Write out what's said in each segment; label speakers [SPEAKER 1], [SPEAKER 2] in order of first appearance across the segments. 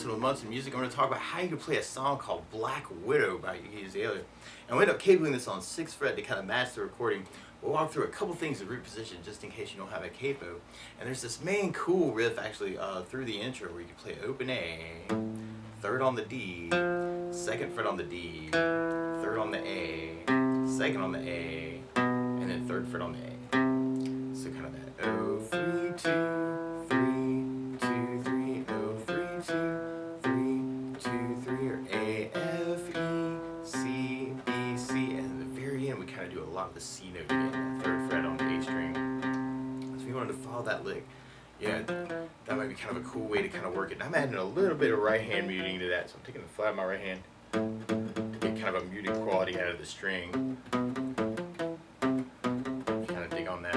[SPEAKER 1] With Munson Music. I'm going to talk about how you can play a song called Black Widow by Iggy Azalea. And we end up cabling this on 6th fret to kind of match the recording. We'll walk through a couple things of root position just in case you don't have a capo. And there's this main cool riff actually through the intro where you can play open A, 3rd on the D, 2nd fret on the D, 3rd on the A, 2nd on the A, and then 3rd fret on the A. So kind of that O, 3, 2, 3, 2, 3, O, 3, 2, 3, 2, 3, or A, F, E, C, B, C, and at the very end we kind of do a lot of the C note again, the 3rd fret on the A string. So if you wanted to follow that lick, yeah, that might be kind of a cool way to kind of work it. And I'm adding a little bit of right hand muting to that, so I'm taking the flat of my right hand to get kind of a muted quality out of the string. Kind of dig on that.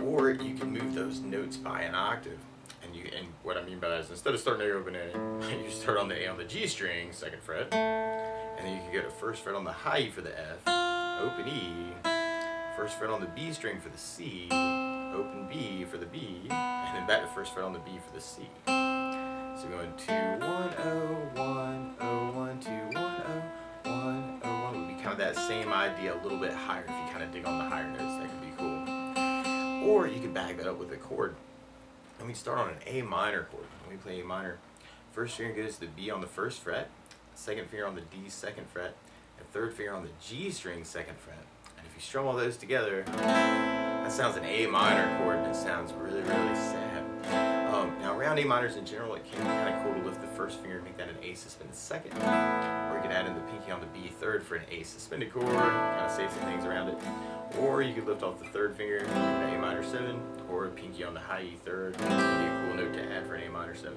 [SPEAKER 1] Or you can move those notes by an octave. And what I mean by that is instead of starting to open A, you start on the A on the G string, 2nd fret, and then you can go to 1st fret on the high E for the F, open E, 1st fret on the B string for the C, open B for the B, and then back to 1st fret on the B for the C. So going 2, 1, 0, 1, 0, 1, 2, 1, 0, 1, 0, 1 would be kind of that same idea, a little bit higher if you kind of dig on the higher notes. That could be cool. Or you could back that up with a chord. And we start on an A minor chord. When we play A minor, 1st finger goes to the B on the 1st fret, 2nd finger on the D 2nd fret, and 3rd finger on the G string 2nd fret. And if you strum all those together, that sounds an A minor chord, and it sounds really, really sad. Now around A minors in general, it can be kind of cool to lift the 1st finger and make that an A suspended 2nd. Or you could add in the pinky on the B 3rd for an A suspended chord, kind of say some things around it. Or you could lift off the 3rd finger, make an A minor 7, or a pinky on the high E 3rd, would be a cool note to add for an A minor 7.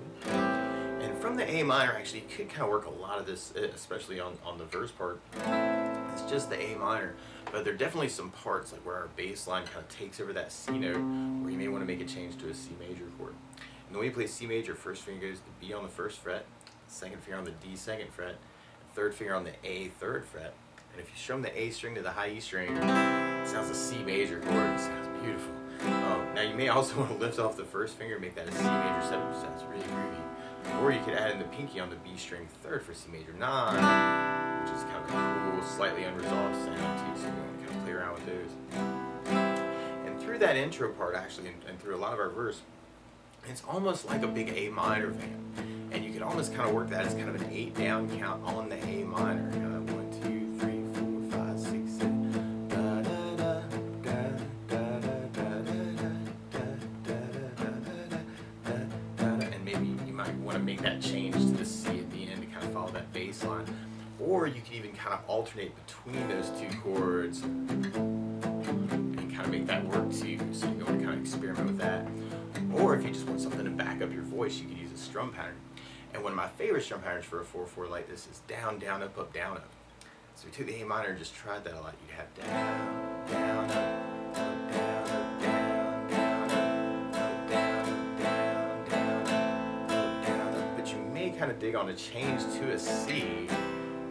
[SPEAKER 1] And from the A minor, actually, you could kind of work a lot of this, especially on the verse part. It's just the A minor, but there are definitely some parts like where our bass line kind of takes over that C note, where you may want to make a change to a C major chord. And the way you play C major, 1st finger goes to the B on the 1st fret, 2nd finger on the D 2nd fret, 3rd finger on the A 3rd fret. And if you strum the A string to the high E string, it sounds a C major chord. It sounds beautiful. Now you may also want to lift off the 1st finger and make that a C major 7, which sounds really groovy. Or you could add in the pinky on the B string 3rd for C major 9, which is kind of a cool, slightly unresolved sound too, so you want to kind of play around with those. And through that intro part, actually, and through a lot of our verse, it's almost like a big A minor thing. And you could almost kind of work that as kind of an 8 down count on the A minor. Kind of 1, 2, 3, 4, 5, 6, 7. Da da da da da da da da da. And maybe you might want to make that change to the C at the end to kind of follow that bass line. Or you could even kind of alternate between those two chords and kind of make that work too. So you want to kind of experiment with that. Or if you just want something to back up your voice, you could use a strum pattern. And one of my favorite strum patterns for a 4/4 like this is down, down, up, up, down, up. So we took the A minor and just tried that a lot. You'd have down, down, up, down, up, down, down, up, down, down, down, up, down, up. But you may kind of dig on a change to a C,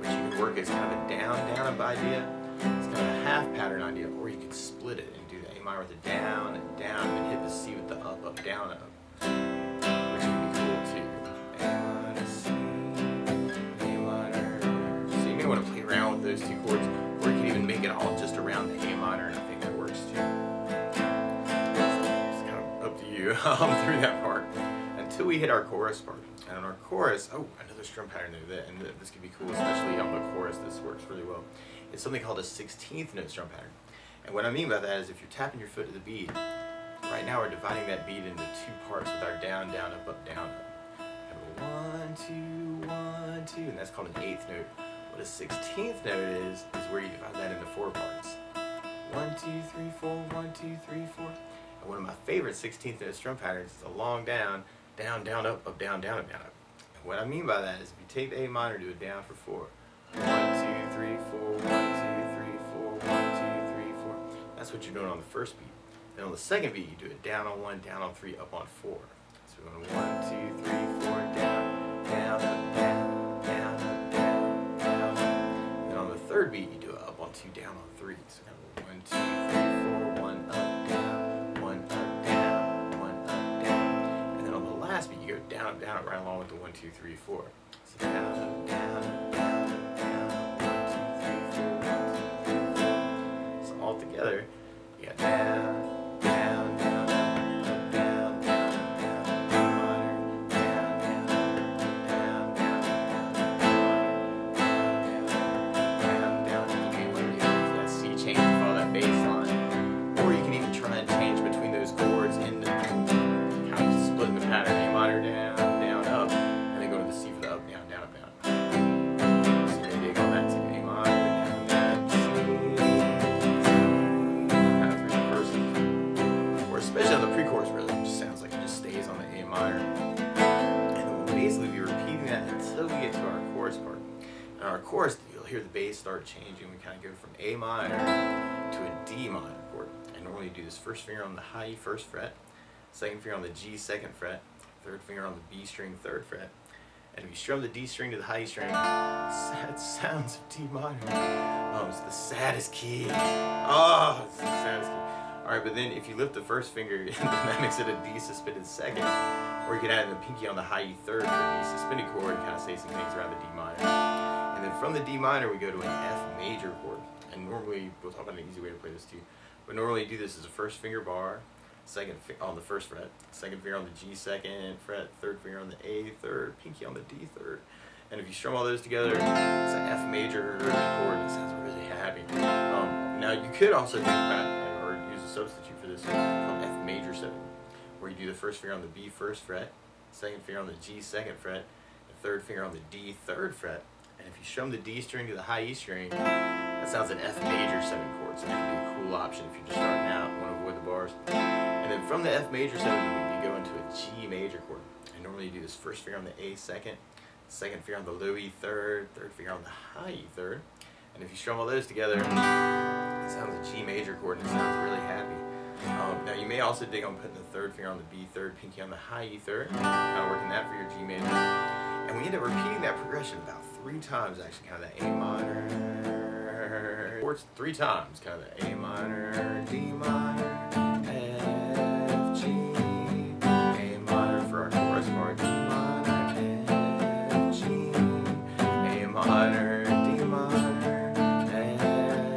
[SPEAKER 1] which you could work as kind of a down, down, up idea. It's kind of a half pattern idea, or you could split it and do the A minor with a down and down, and then hit the C with the up, up, down, up, which would be cool too. A minor, C, A minor. So you may want to play around with those two chords, or you can even make it all just around the A minor, and I think that works too. So it's kind of up to you through that part. And until we hit our chorus part. And on our chorus, oh, another strum pattern there, and this could be cool, especially on the chorus. This works really well. It's something called a 16th note strum pattern. And what I mean by that is if you're tapping your foot to the beat, right now we're dividing that beat into two parts with our down, down, up, up, down, up. Kind of a 1, 2, 1, 2, and that's called an 8th note. What a 16th note is where you divide that into 4 parts. 1, 2, 3, 4, 1, 2, 3, 4. And one of my favorite 16th note strum patterns is a long down, down, down, up, up, down, down, up, down, up. And what I mean by that is if you take the A minor, do it down for 4. 1, 2, 3, 4, 1, 2, 3, 4, 1, 2, 3, 4. That's what you're doing on the first beat. Then on the second beat, you do it down on 1, down on 3, up on 4. So we're going 1, 2, 3, 4, down, down, up, down, down, up, down, down, up. And then on the third beat, you do it up on 2, down on 3. So kind of 1, 2, 3, 4, 1 up, down, 1 up, down, 1 up, down. And then on the last beat, you go down, down, right along with the 1, 2, 3, 4. So down, up, down, up, down, up, down, 1, 2, 3, 4, 1, 2, 3, 4. So all together, you got down. Our chorus, you'll hear the bass start changing. We kind of go from A minor to a D minor chord. And normally you do this first finger on the high E first fret, second finger on the G second fret, third finger on the B string third fret. And if you strum the D string to the high E string, sad sounds of D minor. Oh, it's the saddest key. Oh, it's the saddest key. Alright, but then if you lift the first finger, that makes it a D suspended second. Or you can add in the pinky on the high E third for a D suspended chord and kind of say some things around the D minor. And then from the D minor, we go to an F major chord. And normally, we'll talk about an easy way to play this too. But normally you do this as a first finger bar, second on the first fret, second finger on the G second fret, third finger on the A third, pinky on the D third. And if you strum all those together, it's an F major chord that sounds really happy. Now you could also think about, or use a substitute for this called F major 7, where you do the first finger on the B first fret, second finger on the G second fret, the third finger on the D third fret. And if you strum the D string to the high E string, that sounds an F major 7 chord. So that can be a cool option if you're just starting out and want to avoid the bars. And then from the F major 7, you go into a G major chord. And normally you do this first finger on the A second, second finger on the low E third, third finger on the high E third. And if you strum all those together, it sounds a G major chord and it sounds really happy. Now you may also dig on putting the third finger on the B third, pinky on the high E third, kind of working that for your G major. And we end up repeating that progression about 3 times actually, kind of that A minor, chords 3 times, kind of the A minor, D minor, F, G, A minor for our chorus part, D minor, F, G, A minor, D minor,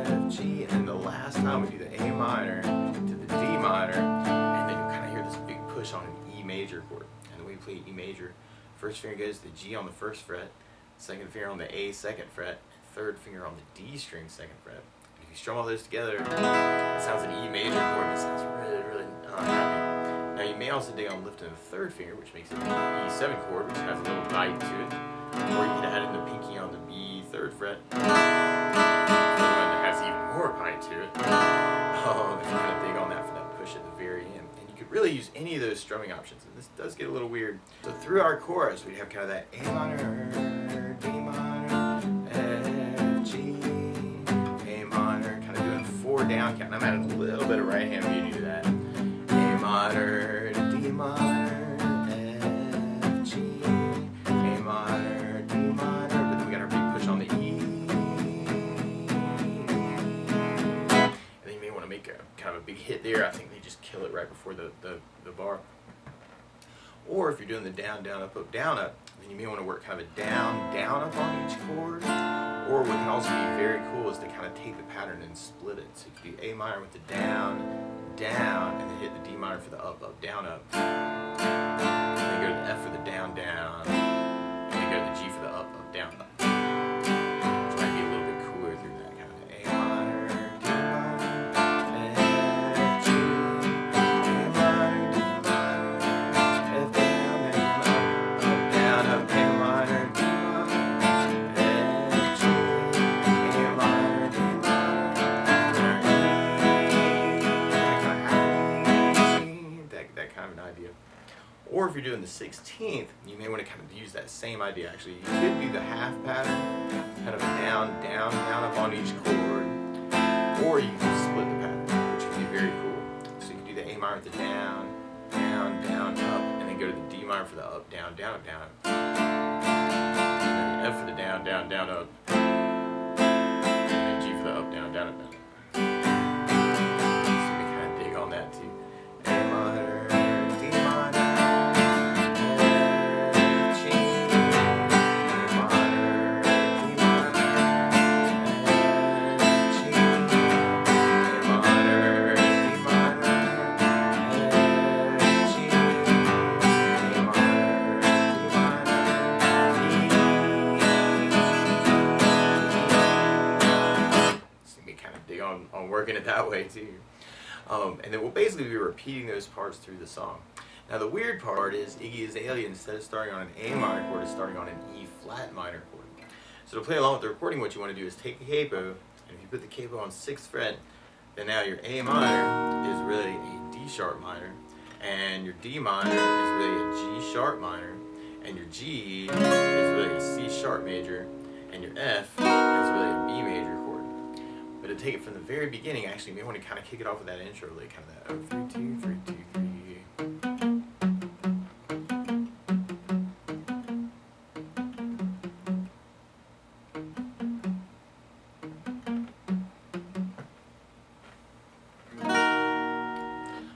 [SPEAKER 1] F, G, and the last time we do the A minor to the D minor, and then you'll kind of hear this big push on an E major chord. And the way we play E major, first finger goes to the G on the first fret, second finger on the A second fret, third finger on the D string second fret. And if you strum all those together, it sounds an E major chord and it sounds really, really happy. Now you may also dig on lifting the third finger, which makes it an E7 chord, which has a little bite to it. Or you can add in the pinky on the B third fret, one that has even more bite to it. And kind of dig on that for that push at the very end. Really use any of those strumming options, and this does get a little weird. So through our chorus, we have kind of that A minor, D minor, F, G, A minor, kind of doing 4 down count. I'm adding a little bit of right hand beauty to that. A minor, D minor, F, G, A minor, D minor, but then we got our big push on the E. And then you may want to make a kind of a big hit there. I think they just kill it right before the bar. Or if you're doing the down, down, up, down, up, then you may want to work kind of a down, down, up on each chord. Or what can also be very cool is to kind of take the pattern and split it. So you can do A minor with the down, down, and then hit the D minor for the up, up, down, up. And then go to the F Or if you're doing the 16th, you may want to kind of use that same idea. Actually, you could do the half pattern, kind of down, down, down up on each chord, or you can split the pattern, which can be very cool. So you can do the A minor with the down, down, down, up, and then go to the D minor for the up, down, down, up, down, up. And then the F for the down, down, down, up. And then G for the up, down, down, up, down, up. So we kind of dig on that too. A minor, D minor, G, A minor, D minor, G, A minor, D minor, G, A minor, D minor, E. So we kind of dig on working it that way too. And then we'll basically be repeating those parts through the song. Now the weird part is Iggy Azalea, instead of starting on an A minor chord, is starting on an E flat minor chord. So to play along with the recording, what you want to do is take a capo, and if you put the capo on 6th fret, then now your A minor is really a D sharp minor, and your D minor is really a G sharp minor, and your G is really a C sharp major, and your F is really a B major chord. But to take it from the very beginning, actually, you may want to kind of kick it off with that intro, like kind of that 0 3 2 3 2 3.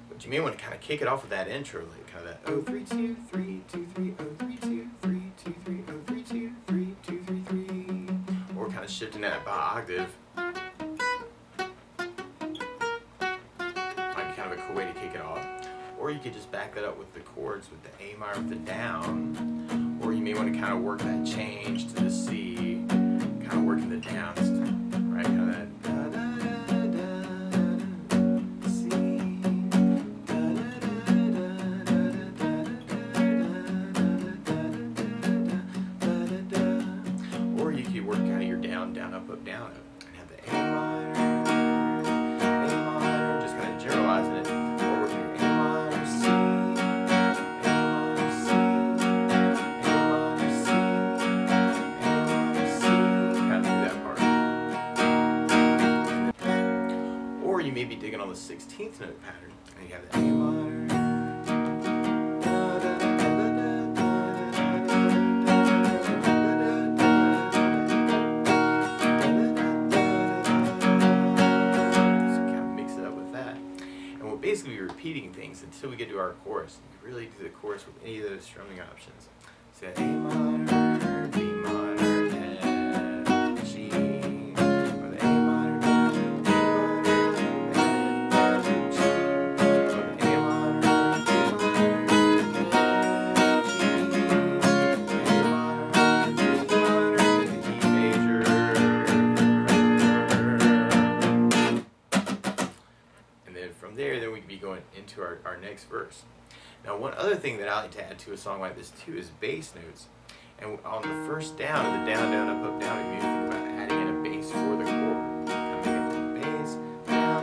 [SPEAKER 1] But you may want to kind of kick it off with that intro, like kind of that 0 3 2 3 2 3 0 3 2 3 2 3 0 3 2 3 2 3 3, or kind of shifting that by octave. Kind of a cool way to kick it off. Or you could just back that up with the chords with the A minor with the down, or you may want to kind of work that change to the C, kind of working the downs, right? Kind of that da da da da C, da da da da. Or you could work kind of your down, down, up, up, down, up, and have the A minor. Generalizing it, or working your A minor, C, A minor, C, A minor, C, A minor, C, kind of do that part. Or you may be digging on the 16th note pattern, and you have the A minor, basically repeating things until we get to our chorus. You can really do the chorus with any of those strumming options. So A minor, D minor, F, G, or the A minor, D minor, F, G, or the A minor, D minor, F, G, A minor, D minor, E major. And then from there, then we can be going into our next verse. Now, one other thing that I like to add to a song like this too is bass notes. And on the first down, of the down, down, up, up, down, you need to think about adding in a bass for the chord. Kind of make it the bass, down,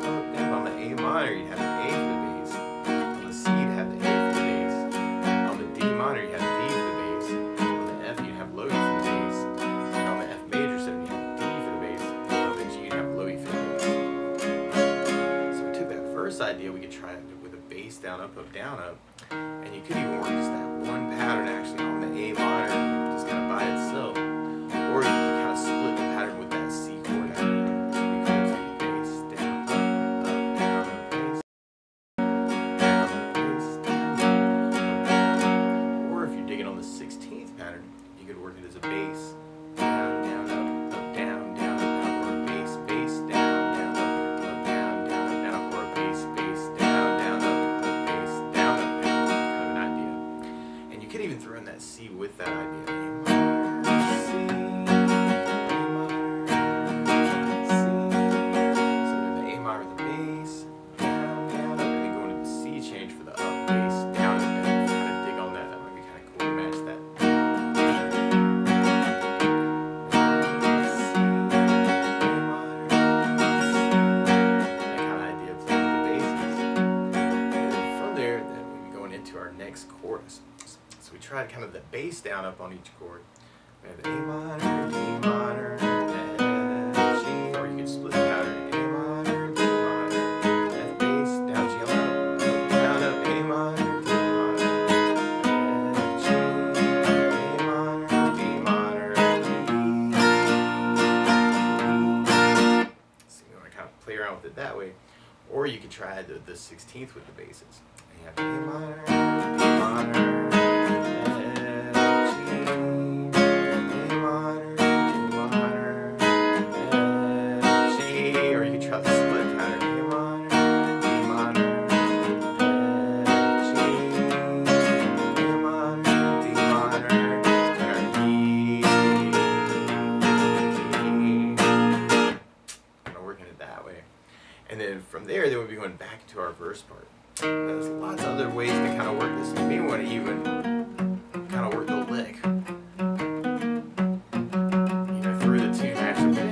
[SPEAKER 1] up, down. On the A minor, you'd have the A for the bass. On the C, you'd have the A for the bass. On the D minor, you'd have D for the bass. On the F, you'd have low E for the bass. And on the F major 7, you'd have D for the bass. And on the G, you'd have low E for the bass. So we took that first idea, we could try it with a bass down, up, up, and you could even work just that one pattern actually on the A minor, just kind of by itself, or you could kind of split the pattern with that C chord out there. So we could take bass down, up, down, bass, down, bass, down, or if you're digging on the 16th pattern, you could work it as a bass down, down, up, down, down, up, or a bass, bass, down, down, up, down, down, up, or a bass, bass, down, down, up, bass, down, up, kind of an idea. And you could even throw in that C with that idea. A minor, C, A minor, C. So then the A minor with the bass, down, down, up, and then going to the C change for the up, bass, down, up, and kind of dig on that. That might be kind of cool to match that. our next chorus. So we tried kind of the bass down up on each chord. We have A minor, D minor, F, G, or you could split the pattern. A minor, D minor, F bass, down G, up, down up, A minor, D minor, F, G, A minor, D minor, E. So you want to kind of play around with it that way. Or you could try the 16th with the basses. And you have A minor, D minor, F, G, A minor, D minor, F, G. Or you could try the split pattern. A minor, D minor, F, G, A minor, D minor, E. Kind of working it that way. And then from there, we'll be going back to our verse part. There's lots of other ways to kind of work this. You may want to even kind of work the lick, you know, through the tune actually. So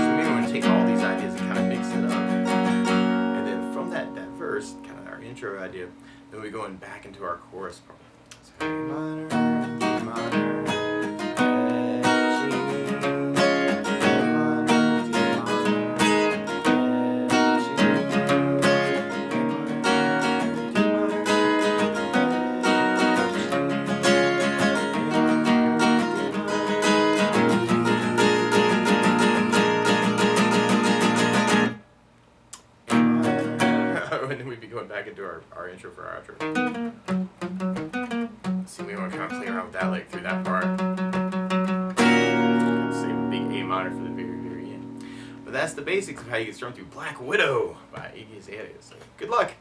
[SPEAKER 1] you may want to take all these ideas and kind of mix it up. And then from that verse, kind of our intro idea, then we're going back into our chorus part. So A minor, D minor, F, G, A minor, D minor, F, G, A minor, D minor, and then we'd be going back into our intro for our outro. So we want to kind of play around with that, like through that part. Same big A minor for the very, very end. But that's the basics of how you get strummed through Black Widow by Iggy Azalea. So good luck.